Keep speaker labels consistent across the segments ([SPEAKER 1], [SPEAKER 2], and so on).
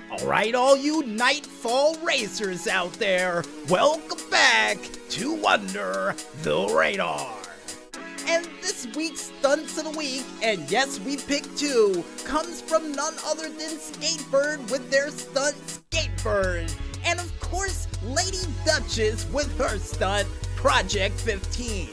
[SPEAKER 1] Alright, all you Nightfall racers out there, welcome back to Under the Radar. And this week's Stunts of the Week, and yes, we picked two, comes from none other than Skatebird with their stunt Skatebird. And of course, Lady Duchess with her stunt, Project 15.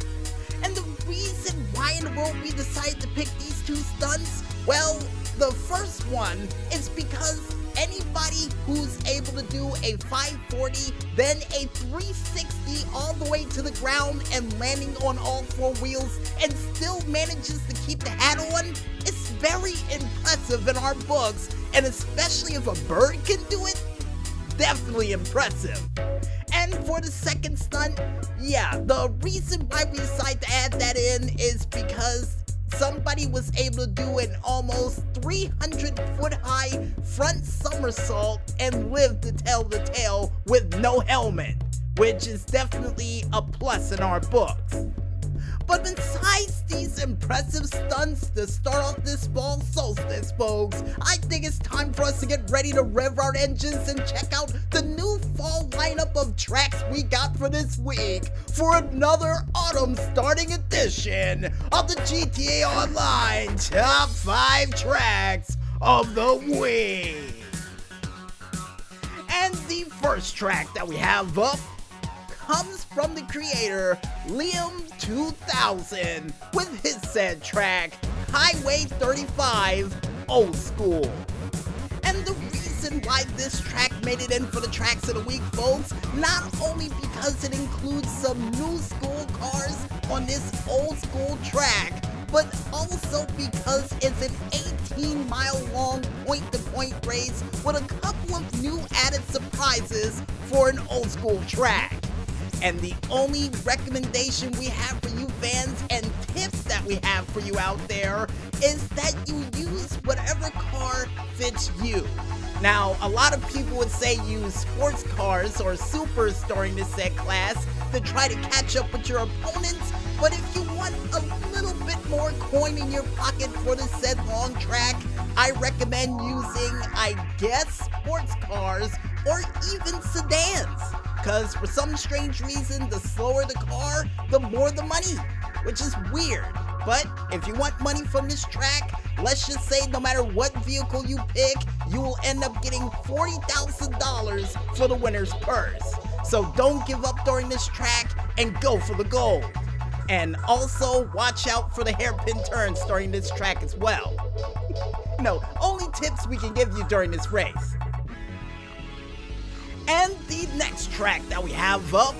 [SPEAKER 1] And the reason why in the world we decided to pick these two stunts, well, the first one is because anybody who's able to do a 540, then a 360 all the way to the ground and landing on all four wheels and still manages to keep the hat on, is very impressive in our books, and especially if a bird can do it, definitely impressive. And for the second stunt, yeah, the reason why we decided to add that in is because somebody was able to do an almost 300-foot high front somersault and live to tell the tale with no helmet, which is definitely a plus in our books. But besides these impressive stunts to start off this fall solstice, folks, I think it's time for us to get ready to rev our engines and check out the new fall lineup of tracks we got for this week for another autumn starting edition of the GTA Online Top 5 Tracks of the Week. And the first track that we have up comes from the creator Ep.224 with his said track Highway 35 Old School. And the reason why this track made it in for the tracks of the week, folks, not only because it includes some new school cars on this old school track, but also because it's an 18-mile long point-to-point race with a couple of new added surprises for an old school track. And the only recommendation we have for you fans and tips that we have for you out there is that you use whatever car fits you. Now, a lot of people would say use sports cars or supers during this set class to try to catch up with your opponents, but if you want a little bit more coin in your pocket for this said long track, I recommend using, I guess, sports cars or even sedans. Because for some strange reason, the slower the car, the more the money, which is weird. But if you want money from this track, let's just say no matter what vehicle you pick, you will end up getting $40,000 for the winner's purse. So don't give up during this track and go for the gold. And also watch out for the hairpin turns during this track as well. No, only tips we can give you during this race. And the next track that we have up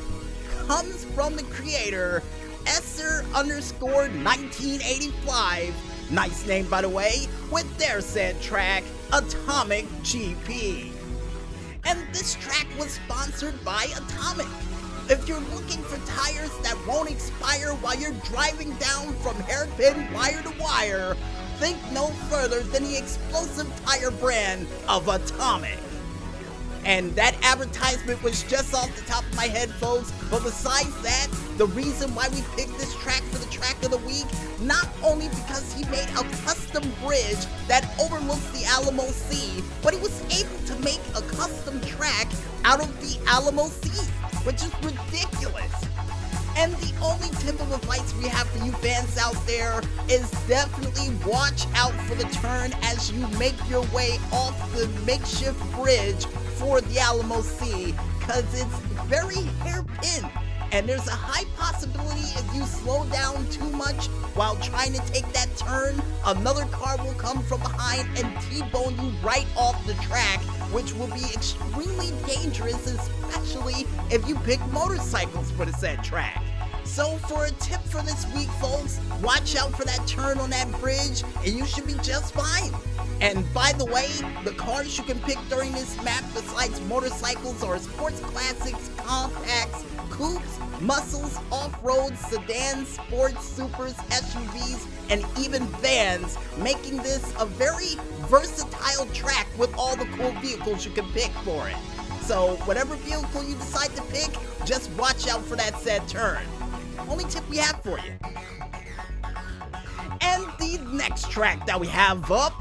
[SPEAKER 1] comes from the creator Esser_1985, nice name by the way, with their said track Atomic GP. And this track was sponsored by Atomic. If you're looking for tires that won't expire while you're driving down from hairpin wire to wire, think no further than the explosive tire brand of Atomic. And that advertisement was just off the top of my head, folks, but besides that, the reason why we picked this track for the track of the week, not only because he made a custom bridge that overlooks the Alamo Sea, but he was able to make a custom track out of the Alamo Sea, which is ridiculous. And the only tip of advice we have for you fans out there is definitely watch out for the turn as you make your way off the makeshift bridge for the Alamo Sea, because it's very hairpin. And there's a high possibility if you slow down too much while trying to take that turn, another car will come from behind and T-bone you right off the track, which will be extremely dangerous, especially if you pick motorcycles for the said track. So for a tip for this week, folks, watch out for that turn on that bridge and you should be just fine. And by the way, the cars you can pick during this map besides motorcycles are sports classics, compacts, coupes, muscles, off-road, sedans, sports, supers, SUVs, and even vans, making this a very versatile track with all the cool vehicles you can pick for it. So whatever vehicle you decide to pick, just watch out for that said turn. Only tip we have for you. And the next track that we have up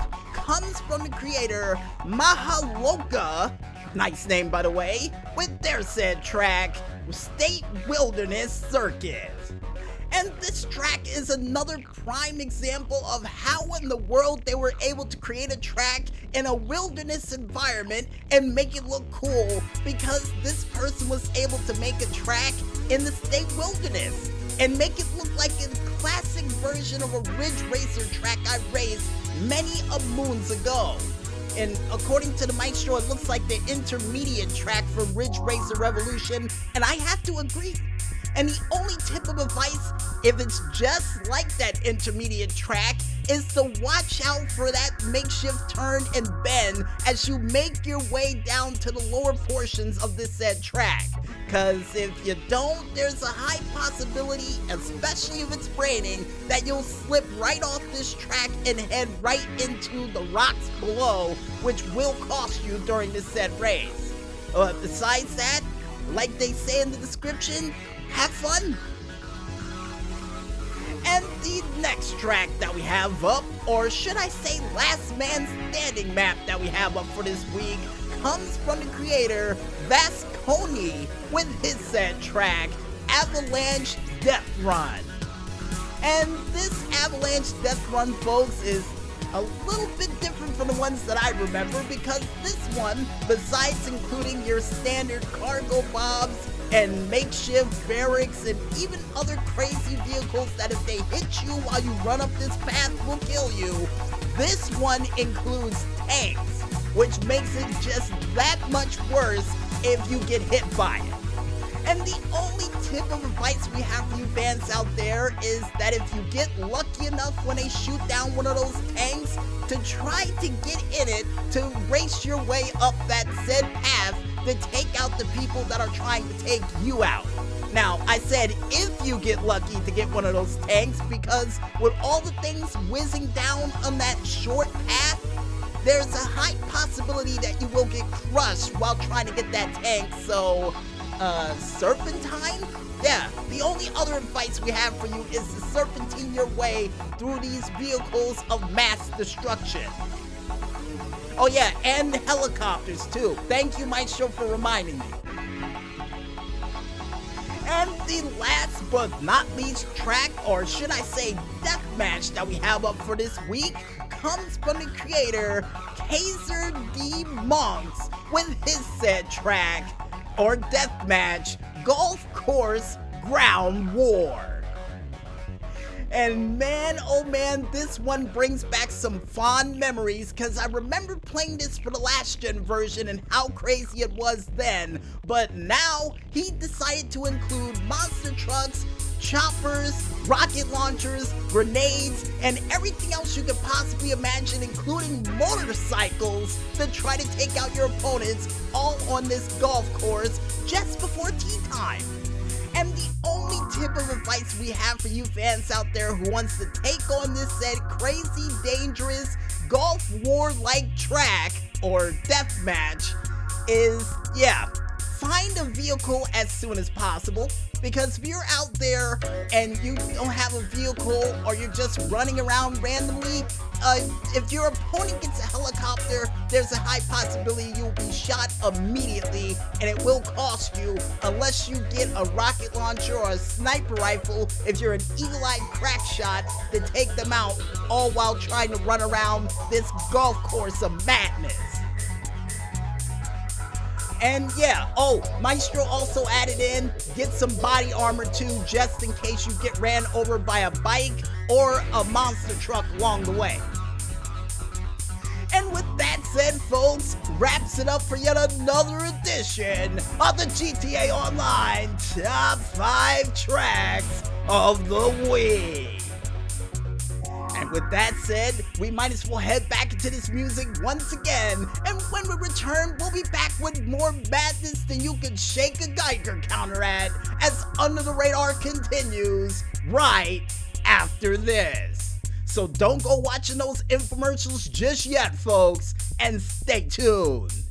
[SPEAKER 1] comes from the creator Mahaloka, nice name by the way, with their said track, State Wilderness Circuit. And this track is another prime example of how in the world they were able to create a track in a wilderness environment and make it look cool, because this person was able to make a track in the state wilderness and make it look like a classic version of a Ridge Racer track I raced many a moons ago. And according to the maestro, it looks like the intermediate track for Ridge Racer Revolution, and I have to agree. And the only tip of advice, if it's just like that intermediate track, is to watch out for that makeshift turn and bend as you make your way down to the lower portions of this said track. Cause if you don't, there's a high possibility, especially if it's raining, that you'll slip right off this track and head right into the rocks below, which will cost you during this said race. Besides that, like they say in the description, have fun. And the next track that we have up, or should I say last man standing map that we have up for this week, comes from the creator Vasconi with his said track, Avalanche Depth Run. And this Avalanche Depth Run, folks, is a little bit different from the ones that I remember, because this one, besides including your standard cargo bobs and makeshift barracks and even other crazy vehicles that if they hit you while you run up this path will kill you, this one includes tanks, which makes it just that much worse if you get hit by it. And the only tip of advice we have for you fans out there is that if you get lucky enough when they shoot down one of those tanks, to try to get in it to race your way up that said path to take out the people that are trying to take you out. Now, I said if you get lucky to get one of those tanks, because with all the things whizzing down on that short path, there's a high possibility that you will get crushed while trying to get that tank. So, serpentine? Yeah, the only other advice we have for you is to serpentine your way through these vehicles of mass destruction. Oh yeah, and helicopters too. Thank you, Maestro, for reminding me. And the last but not least track, or should I say death match, that we have up for this week comes from the creator Kaiser D. Monks with his said track, or death match, Golf Course Ground War. And man, oh man, this one brings back some fond memories, because I remember playing this for the last gen version and how crazy it was then. But now, he decided to include monster trucks, choppers, rocket launchers, grenades, and everything else you could possibly imagine, including motorcycles, to try to take out your opponents, all on this golf course just before tea time. And the only tip of advice we have for you fans out there who wants to take on this said crazy, dangerous, golf war-like track, or death match, is, yeah, find a vehicle as soon as possible. Because if you're out there and you don't have a vehicle, or you're just running around randomly, if your opponent gets a helicopter, there's a high possibility you'll be shot immediately, and it will cost you, unless you get a rocket launcher or a sniper rifle if you're an eagle-eyed crack shot, to take them out, all while trying to run around this golf course of madness. And yeah, oh, Maestro also added in, get some body armor too, just in case you get ran over by a bike or a monster truck along the way. And with that said, folks, wraps it up for yet another edition of the GTA Online Top 5 Tracks of the Week. And with that said, we might as well head back into this music once again, and when we return, we'll be back with more madness than you can shake a Geiger counter at, as Under the Radar continues right after this. So don't go watching those infomercials just yet, folks, and stay tuned.